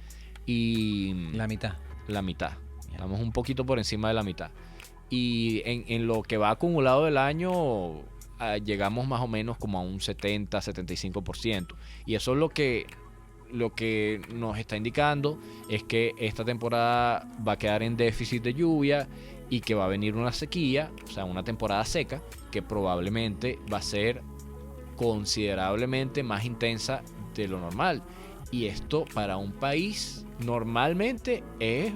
Y La mitad. la mitad. Estamos un poquito por encima de la mitad. Y en lo que va acumulado del año, llegamos más o menos como a un 70-75%. Y eso es lo que nos está indicando es que esta temporada va a quedar en déficit de lluvia y que va a venir una sequía, o sea, una temporada seca, que probablemente va a ser considerablemente más intensa de lo normal. Y esto para un país normalmente es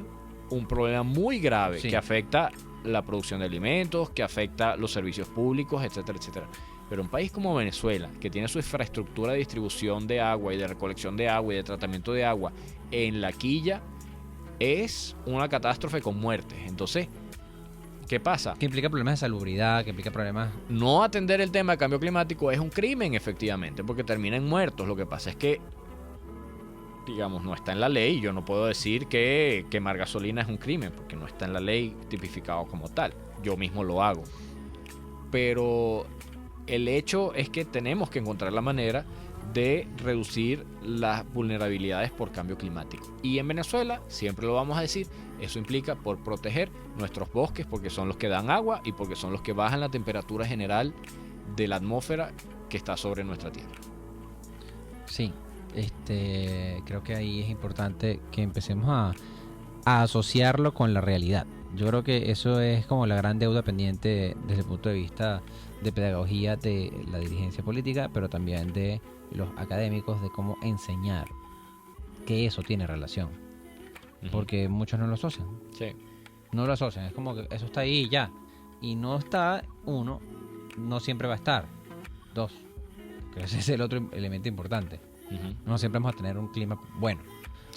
un problema muy grave, Sí. que afecta la producción de alimentos, que afecta los servicios públicos, etcétera, etcétera. Pero un país como Venezuela, que tiene su infraestructura de distribución de agua y de recolección de agua y de tratamiento de agua en la quilla, es una catástrofe con muertes. Entonces, ¿qué pasa? Que implica problemas de salubridad, que implica problemas... No atender el tema de cambio climático es un crimen, efectivamente, porque termina en muertos. Lo que pasa es que, digamos, no está en la ley. Yo no puedo decir que quemar gasolina es un crimen, porque no está en la ley tipificado como tal. Yo mismo lo hago. Pero el hecho es que tenemos que encontrar la manera de reducir las vulnerabilidades por cambio climático. Y en Venezuela, siempre lo vamos a decir, eso implica por proteger nuestros bosques, porque son los que dan agua y porque son los que bajan la temperatura general de la atmósfera que está sobre nuestra tierra. Sí. creo que ahí es importante que empecemos a asociarlo con la realidad. Yo creo que eso es como la gran deuda pendiente desde el punto de vista de pedagogía de la dirigencia política, pero también de los académicos, de cómo enseñar que eso tiene relación. Porque muchos no lo asocian. Sí. No lo asocian, es como que eso está ahí y ya. Y no está, uno, no siempre va a estar. Dos, que ese es el otro elemento importante. No siempre vamos a tener un clima bueno.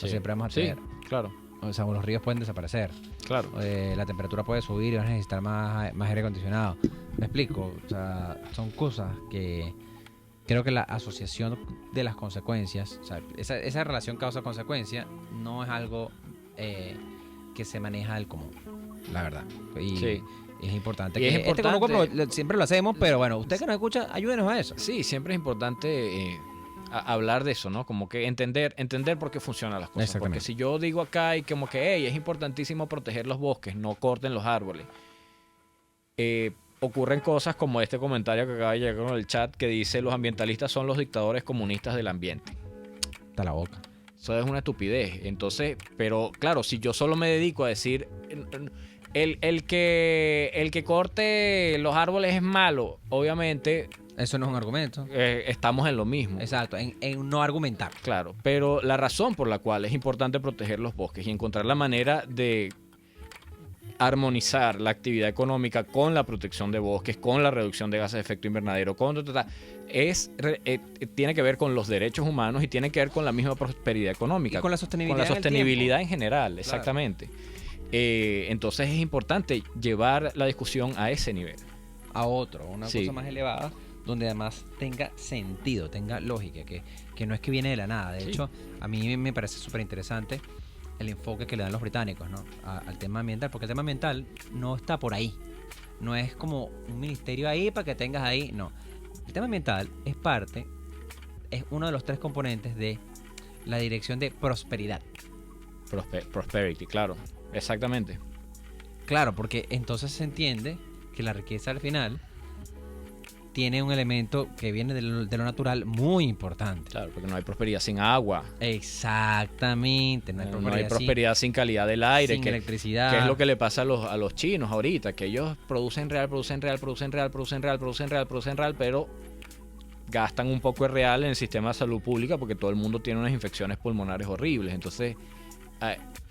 No siempre vamos a tener... claro. O sea, los ríos pueden desaparecer. Claro. La temperatura puede subir y vas a necesitar más aire acondicionado. ¿Me explico? O sea, son cosas que creo que la asociación de las consecuencias, o sea, esa relación causa-consecuencia no es algo que se maneja del común, la verdad. Y es importante. Y que es importante, Coloco siempre lo hacemos, pero bueno, usted que nos escucha, ayúdenos a eso. Sí, siempre es importante hablar de eso, ¿no? Como que entender por qué funcionan las cosas. Porque si yo digo acá y como que, hey, es importantísimo proteger los bosques, no corten los árboles. Ocurren cosas como este comentario que acaba de llegar con el chat que dice los ambientalistas son los dictadores comunistas del ambiente. Está la boca. Eso es una estupidez. Entonces, pero claro, si yo solo me dedico a decir el que corte los árboles es malo, obviamente... Eso no es un argumento. Estamos en lo mismo. Exacto, en no argumentar. Claro, pero la razón por la cual es importante proteger los bosques y encontrar la manera de armonizar la actividad económica con la protección de bosques, con la reducción de gases de efecto invernadero, tiene que ver con los derechos humanos y tiene que ver con la misma prosperidad económica. Y con la sostenibilidad. Con la sostenibilidad en general, exactamente. Entonces es importante llevar la discusión a ese nivel. A otro, una cosa más elevada, donde además tenga sentido, tenga lógica, que no es que viene de la nada. De hecho, a mí me parece súper interesante el enfoque que le dan los británicos, ¿no? Al tema ambiental, porque el tema ambiental no está por ahí. No es como un ministerio ahí para que tengas ahí, no. El tema ambiental es uno de los 3 componentes de la dirección de prosperidad. Prosperity, claro, exactamente. Claro, porque entonces se entiende que la riqueza al final tiene un elemento que viene de lo natural muy importante. Claro, porque no hay prosperidad sin agua. Exactamente. No hay prosperidad sin calidad del aire. Sin electricidad. Que es lo que le pasa a los chinos ahorita, que ellos producen real, pero gastan un poco de real en el sistema de salud pública porque todo el mundo tiene unas infecciones pulmonares horribles. Entonces,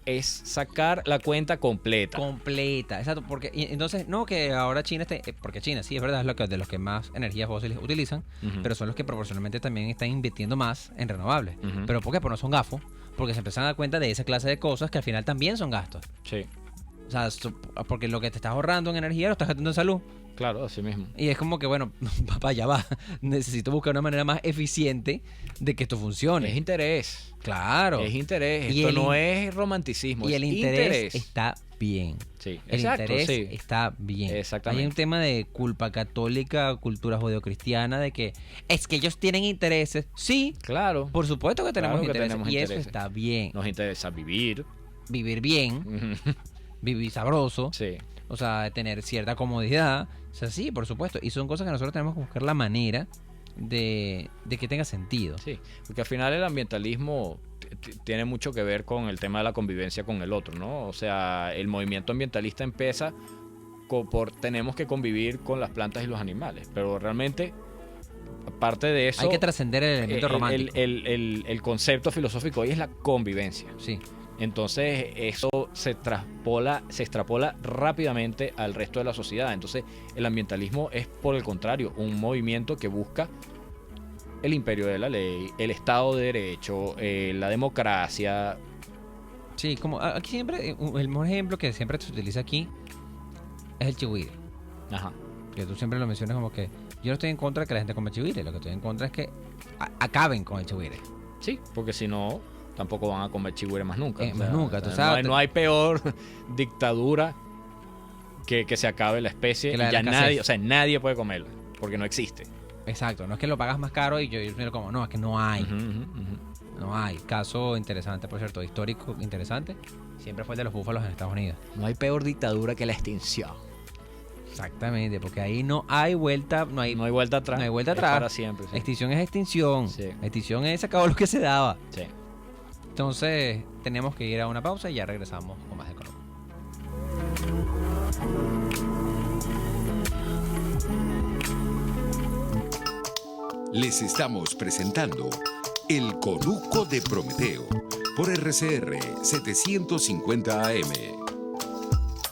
es sacar la cuenta completa. Completa, exacto. Porque entonces, no que ahora China porque China sí es verdad, es de los que más energías fósiles utilizan, pero son los que proporcionalmente también están invirtiendo más en renovables. ¿Pero por qué? Pues no son gafos, porque se empiezan a dar cuenta de esa clase de cosas que al final también son gastos. Sí. O sea, porque lo que te estás ahorrando en energía lo estás gastando en salud. Claro, así mismo. Y es como que, bueno, papá, ya va. Necesito buscar una manera más eficiente de que esto funcione. Es interés. Claro. Es interés. Esto no es romanticismo. Y es el interés está bien. Sí, el interés está bien. Exactamente. Hay un tema de culpa católica, cultura judeocristiana, de que es que ellos tienen intereses. Sí. Claro. Por supuesto que tenemos intereses. Y eso está bien. Nos interesa vivir. Vivir bien. Vivir sabroso. Sí. O sea, tener cierta comodidad. O sea, sí, por supuesto. Y son cosas que nosotros tenemos que buscar la manera de que tenga sentido. Sí, porque al final el ambientalismo tiene mucho que ver con el tema de la convivencia con el otro, ¿no? O sea, el movimiento ambientalista empieza tenemos que convivir con las plantas y los animales, pero realmente, aparte de eso... Hay que trascender el elemento romántico. El concepto filosófico hoy es la convivencia. Sí. Entonces eso se extrapola rápidamente al resto de la sociedad. Entonces el ambientalismo es, por el contrario, un movimiento que busca el imperio de la ley, el Estado de Derecho, la democracia. Sí, como aquí siempre, el mejor ejemplo que siempre se utiliza aquí es el chihuire. Ajá. Que tú siempre lo mencionas como que yo no estoy en contra de que la gente coma chihuire, lo que estoy en contra es que acaben con el chihuire. Sí, porque si no, tampoco van a comer chihuire más nunca. Más nunca, tú sabes. No hay peor dictadura que se acabe la especie y ya nadie puede comerla, porque no existe. Exacto, no es que lo pagas más caro y yo me lo como, no, es que no hay. No hay. Caso interesante, por cierto, histórico interesante, siempre fue el de los búfalos en Estados Unidos. No hay peor dictadura que la extinción. Exactamente, porque ahí no hay vuelta, no hay vuelta atrás. No hay vuelta Es atrás. para siempre. Sí. Extinción es extinción. Sí. Extinción es se acabó lo que se daba. Sí. Entonces, tenemos que ir a una pausa y ya regresamos con más de Conuco. Les estamos presentando El Conuco de Prometeo por RCR 750 AM.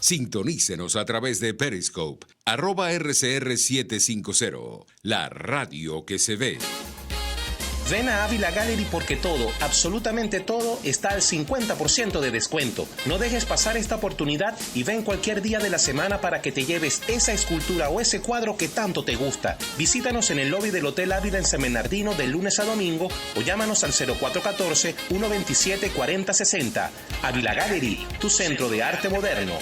Sintonícenos a través de Periscope, @RCR750, la radio que se ve. Ven a Ávila Gallery porque todo, absolutamente todo, está al 50% de descuento. No dejes pasar esta oportunidad y ven cualquier día de la semana para que te lleves esa escultura o ese cuadro que tanto te gusta. Visítanos en el lobby del Hotel Ávila en San Bernardino de lunes a domingo o llámanos al 0414-127-4060. Ávila Gallery, tu centro de arte moderno.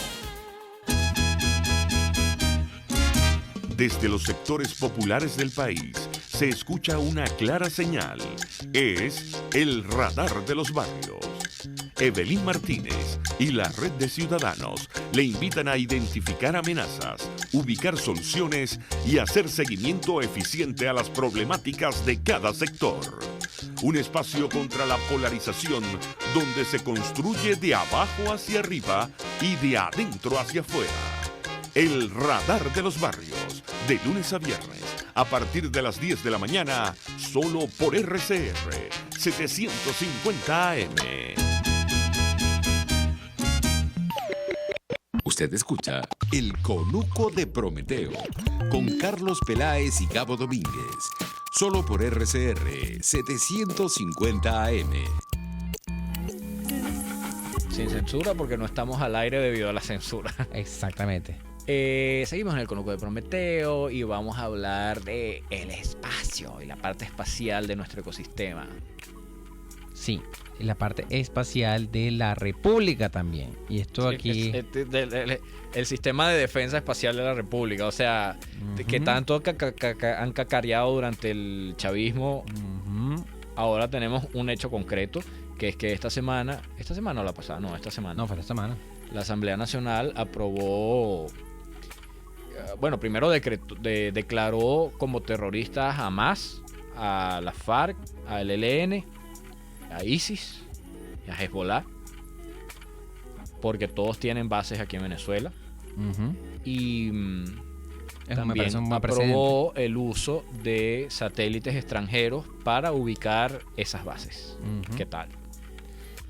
Desde los sectores populares del país se escucha una clara señal. Es el radar de los barrios. Evelyn Martínez y la red de ciudadanos le invitan a identificar amenazas, ubicar soluciones y hacer seguimiento eficiente a las problemáticas de cada sector. Un espacio contra la polarización donde se construye de abajo hacia arriba y de adentro hacia afuera. El radar de los barrios, de lunes a viernes, a partir de las 10 de la mañana, solo por RCR 750 AM. Usted escucha El Conuco de Prometeo con Carlos Peláez y Gabo Domínguez, solo por RCR 750 AM. Sin censura porque no estamos al aire debido a la censura. Exactamente. Seguimos en el Conuco de Prometeo y vamos a hablar de el espacio y la parte espacial de nuestro ecosistema. Sí, y la parte espacial de la República también. Y esto Sí, aquí... el sistema de defensa espacial de la República, o sea, que tanto han cacareado durante el chavismo. Ahora tenemos un hecho concreto, que es que esta semana o la pasada, no, esta semana. No, fue esta semana. La Asamblea Nacional aprobó, bueno, primero declaró como terroristas a Hamas, a la FARC, al ELN, a ISIS y a Hezbollah, porque todos tienen bases aquí en Venezuela. Y también aprobó el uso de satélites extranjeros para ubicar esas bases. ¿Qué tal?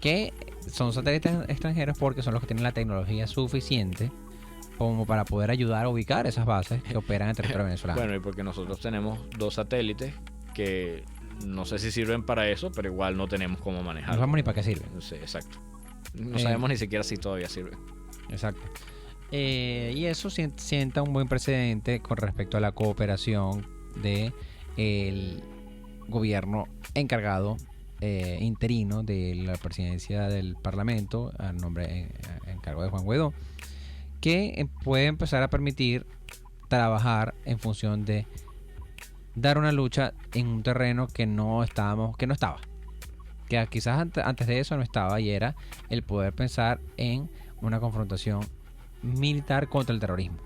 Que son satélites extranjeros porque son los que tienen la tecnología suficiente como para poder ayudar a ubicar esas bases que operan en el territorio venezolano. Bueno, y porque nosotros tenemos 2 satélites que no sé si sirven para eso, pero igual no tenemos cómo manejarlo. No sabemos ni para qué sirven. Sí, exacto. No sabemos ni siquiera si todavía sirven. Exacto. Y eso sienta un buen precedente con respecto a la cooperación de el gobierno encargado interino de la presidencia del Parlamento a nombre en cargo de Juan Guaidó, que puede empezar a permitir trabajar en función de dar una lucha en un terreno que no estaba, que quizás antes de eso no estaba, y era el poder pensar en una confrontación militar contra el terrorismo,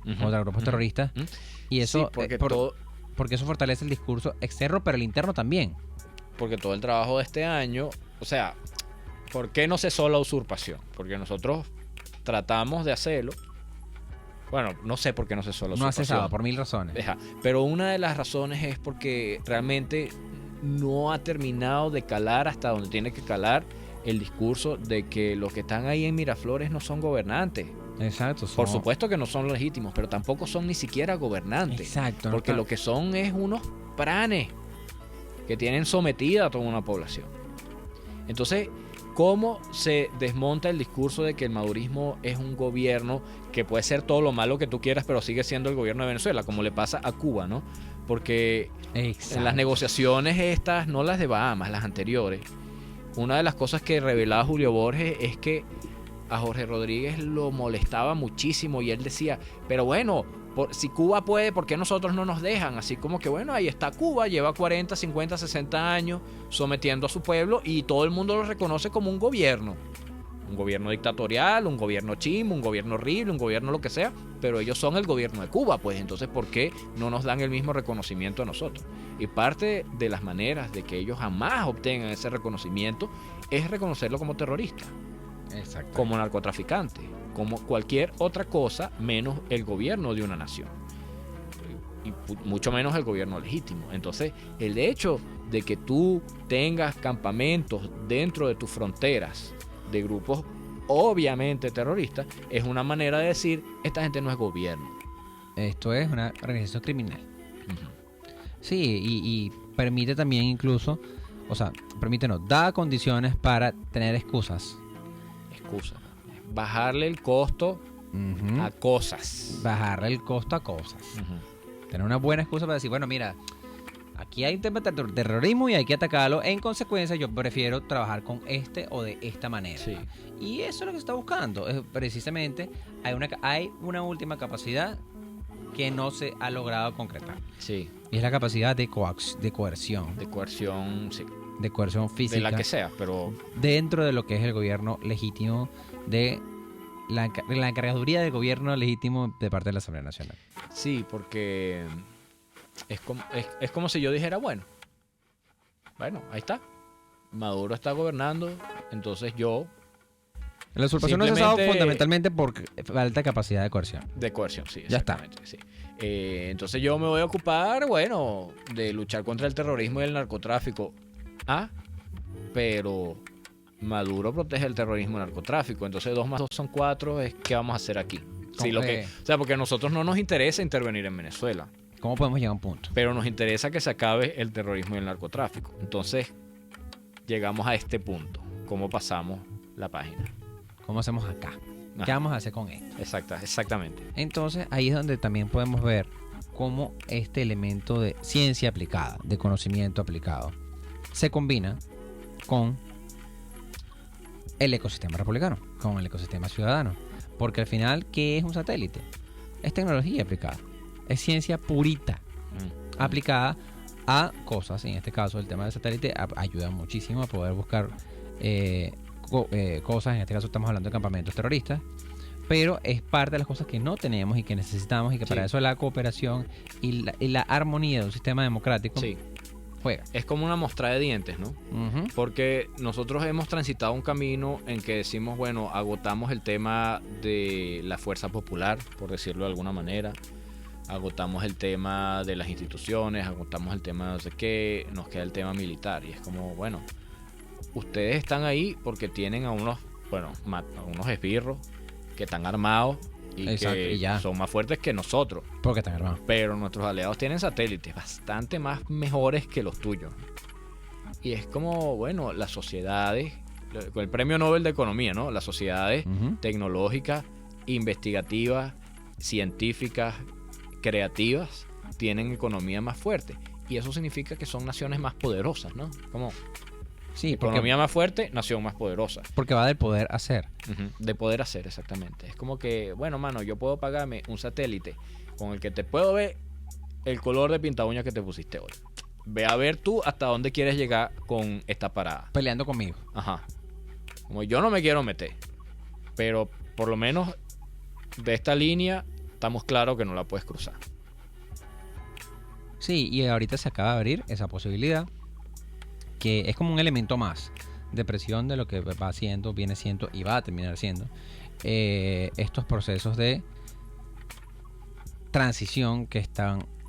contra grupos terroristas, y eso sí, porque eso fortalece el discurso externo, pero el interno también. Porque todo el trabajo de este año, o sea, ¿por qué no cesó la usurpación? Porque nosotros tratamos de hacerlo. Bueno, no sé por qué no cesó la usurpación. No ha cesado, por 1000 razones. Pero una de las razones es porque realmente no ha terminado de calar hasta donde tiene que calar el discurso de que los que están ahí en Miraflores no son gobernantes. Exacto. Por supuesto que no son legítimos, pero tampoco son ni siquiera gobernantes. Exacto. Porque lo que son es unos pranes que tienen sometida a toda una población. Entonces, ¿cómo se desmonta el discurso de que el madurismo es un gobierno que puede ser todo lo malo que tú quieras, pero sigue siendo el gobierno de Venezuela, como le pasa a Cuba, ¿no? Porque en las negociaciones estas, no las de Bahamas, las anteriores, una de las cosas que revelaba Julio Borges es que a Jorge Rodríguez lo molestaba muchísimo y él decía, pero bueno, si Cuba puede, ¿por qué nosotros no nos dejan? Así como que bueno, ahí está Cuba, lleva 40, 50, 60 años sometiendo a su pueblo y todo el mundo lo reconoce como un gobierno. un gobierno dictatorial, un gobierno chimo, un gobierno horrible, un gobierno lo que sea, pero ellos son el gobierno de Cuba, pues entonces ¿por qué no nos dan el mismo reconocimiento a nosotros? Y parte de las maneras de que ellos jamás obtengan ese reconocimiento es reconocerlo como terrorista, como narcotraficante, como cualquier otra cosa menos el gobierno de una nación. Y mucho menos el gobierno legítimo. Entonces, el hecho de que tú tengas campamentos dentro de tus fronteras de grupos obviamente terroristas es una manera de decir, esta gente no es gobierno. Esto es una organización criminal. Sí, y permite también incluso, o sea, da condiciones para tener excusas. Bajarle el costo a cosas. Bajarle el costo a cosas. Tener una buena excusa para decir, bueno, mira, aquí hay un tema de terrorismo y hay que atacarlo. En consecuencia, yo prefiero trabajar con este o de esta manera. Sí. Y eso es lo que se está buscando. Es precisamente, hay una última capacidad que no se ha logrado concretar. Sí. Y es la capacidad de coerción. De coerción, sí. De coerción física. De la que sea, pero... Dentro de lo que es el gobierno legítimo de... La encargaduría del gobierno legítimo de parte de la Asamblea Nacional. Sí, porque es como si yo dijera, bueno, ahí está. Maduro está gobernando, entonces yo... La usurpación no se ha dado fundamentalmente por falta de capacidad de coerción. De coerción, sí. Ya está. Sí. Entonces yo me voy a ocupar, de luchar contra el terrorismo y el narcotráfico. Pero... Maduro protege el terrorismo y el narcotráfico, entonces 2 más 2 son 4, ¿qué vamos a hacer aquí? Sí, porque a nosotros no nos interesa intervenir en Venezuela. ¿Cómo podemos llegar a un punto? Pero nos interesa que se acabe el terrorismo y el narcotráfico. Entonces, llegamos a este punto. ¿Cómo pasamos la página? ¿Cómo hacemos acá? ¿Qué vamos a hacer con esto? Exactamente. Entonces, ahí es donde también podemos ver cómo este elemento de ciencia aplicada, de conocimiento aplicado, se combina con el ecosistema republicano, con el ecosistema ciudadano. Porque al final, ¿qué es un satélite? Es tecnología aplicada. Es ciencia purita, aplicada a cosas. En este caso, el tema del satélite ayuda muchísimo a poder buscar cosas. En este caso estamos hablando de campamentos terroristas. Pero es parte de las cosas que no tenemos y que necesitamos, y que para eso la cooperación y la armonía de un sistema democrático juega. Es como una muestra de dientes, ¿no? Porque nosotros hemos transitado un camino en que decimos, agotamos el tema de la fuerza popular, por decirlo de alguna manera. Agotamos el tema de las instituciones, agotamos el tema de no sé qué, nos queda el tema militar. Y es como, ustedes están ahí porque tienen a unos esbirros que están armados y que son más fuertes que nosotros. Porque están armados. Pero nuestros aliados tienen satélites bastante más mejores que los tuyos. Y es como, las sociedades, con el Premio Nobel de Economía, ¿no? Las sociedades tecnológicas, investigativas, científicas, creativas, tienen economía más fuerte. Y eso significa que son naciones más poderosas, ¿no? Como... Sí, economía más fuerte, nación más poderosa. Porque va del poder hacer. De poder hacer, exactamente. Es como que, yo puedo pagarme un satélite con el que te puedo ver el color de pinta uña que te pusiste hoy. Ve a ver tú hasta dónde quieres llegar con esta parada. Peleando conmigo. Como yo no me quiero meter, pero por lo menos de esta línea estamos claros que no la puedes cruzar. Sí, y ahorita se acaba de abrir esa posibilidad, que es como un elemento más de presión de lo que viene siendo y va a terminar siendo estos procesos de transición que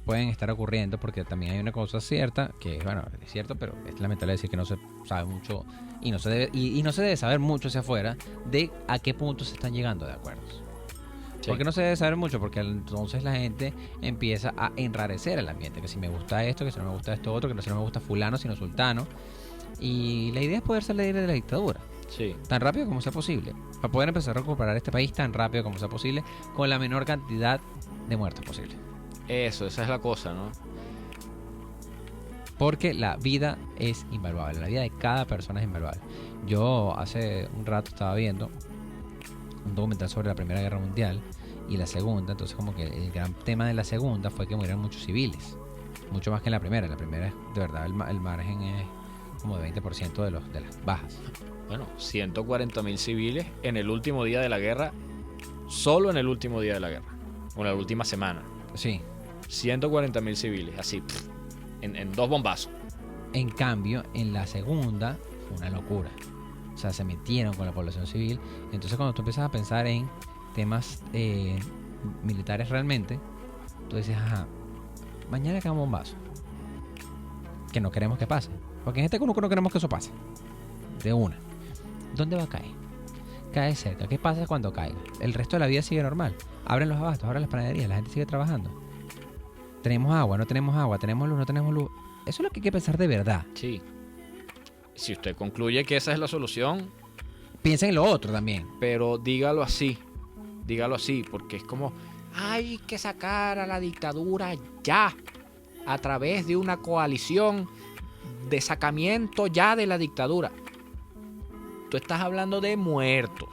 pueden estar ocurriendo, porque también hay una cosa cierta, que es cierto, pero es lamentable decir que no se sabe mucho y no se debe saber mucho hacia afuera de a qué punto se están llegando de acuerdos. ¿Por qué no se debe saber mucho? Porque entonces la gente empieza a enrarecer el ambiente. Que si me gusta esto, que si no me gusta esto otro, que si no me gusta fulano, sino sultano. Y la idea es poder salir de la dictadura. Tan rápido como sea posible. Para poder empezar a recuperar este país tan rápido como sea posible, con la menor cantidad de muertos posible. Esa es la cosa, ¿no? Porque la vida es invaluable. La vida de cada persona es invaluable. Yo hace un rato estaba viendo un documental sobre la Primera Guerra Mundial y la Segunda. Entonces como que el gran tema de la Segunda fue que murieron muchos civiles, mucho más que en la Primera. En la Primera, de verdad, el margen es como de 20% de las bajas. Bueno, 140.000 civiles en el último día de la guerra, solo en el último día de la guerra, o en la última semana. Sí. 140.000 civiles, así, en 2 bombazos. En cambio, en la segunda fue una locura. O sea, se metieron con la población civil. Entonces, cuando tú empiezas a pensar en temas militares realmente, tú dices, ajá, mañana cae un bombazo. Que no queremos que pase. Porque en este conuco no queremos que eso pase. De una. ¿Dónde va a caer? Cae cerca. ¿Qué pasa cuando caiga? El resto de la vida sigue normal. Abren los abastos, abren las panaderías, la gente sigue trabajando. Tenemos agua, no tenemos agua, tenemos luz, no tenemos luz. Eso es lo que hay que pensar de verdad. Sí. Si usted concluye que esa es la solución, Piensa en lo otro también. pero dígalo así, porque es como, hay que sacar a la dictadura ya, a través de una coalición de sacamiento ya de la dictadura. Tú estás hablando de muertos.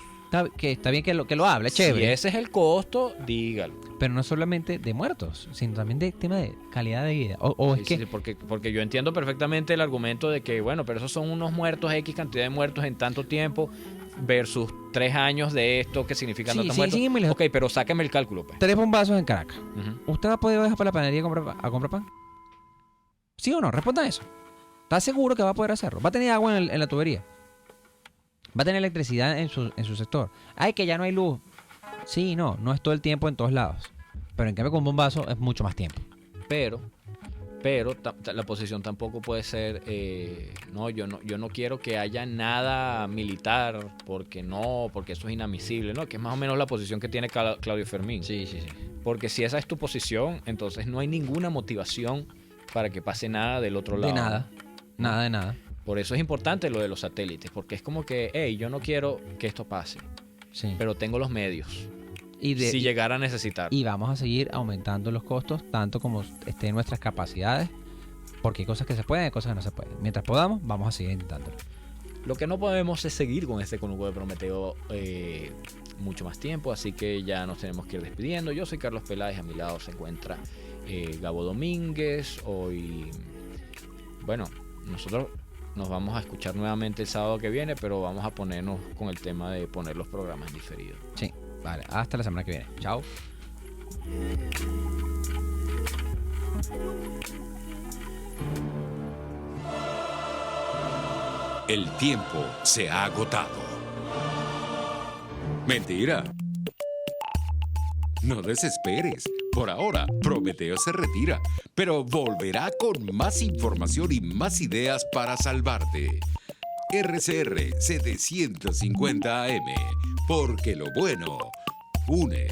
Está bien que lo hable, chévere. Si ese es el costo, dígalo. Pero no solamente de muertos, sino también de tema de calidad de vida. O Sí, es que sí, porque yo entiendo perfectamente el argumento de que, bueno, pero esos son unos muertos, X cantidad de muertos en tanto tiempo, versus 3 años de esto, que significan tantos muertos. Sí, muy lejos. Ok, pero sáqueme el cálculo, pues. 3 bombazos en Caracas. Ujú. ¿Usted va a poder bajar para la panadería a comprar pan? ¿Sí o no? Responda eso. ¿Está seguro que va a poder hacerlo? ¿Va a tener agua en la tubería? ¿Va a tener electricidad en su sector? Ay, que ya no hay luz. Sí, no es todo el tiempo en todos lados. Pero en cambio con un bombazo es mucho más tiempo. Pero la posición tampoco puede ser, no, yo no quiero que haya nada militar, porque eso es inadmisible, ¿no? Que es más o menos la posición que tiene Claudio Fermín. Sí. Porque si esa es tu posición, entonces no hay ninguna motivación para que pase nada del otro lado. De nada. Nada de nada. Por eso es importante lo de los satélites, porque es como que, hey, yo no quiero que esto pase, Sí. pero tengo los medios. Y Si llegara a necesitar. Y vamos a seguir aumentando los costos tanto como estén nuestras capacidades, porque hay cosas que se pueden, hay cosas que no se pueden. Mientras podamos, vamos a seguir intentándolo. Lo que no podemos es seguir con este conuco de Prometeo mucho más tiempo, así que ya nos tenemos que ir despidiendo. Yo soy Carlos Peláez, a mi lado se encuentra Gabo Domínguez. Hoy, bueno, nosotros nos vamos a escuchar nuevamente el sábado que viene, pero vamos a ponernos con el tema de poner los programas diferidos. Sí, vale. Hasta la semana que viene. Chao. El tiempo se ha agotado. Mentira. No desesperes. Por ahora, Prometeo se retira, pero volverá con más información y más ideas para salvarte. RCR 750 AM, porque lo bueno une.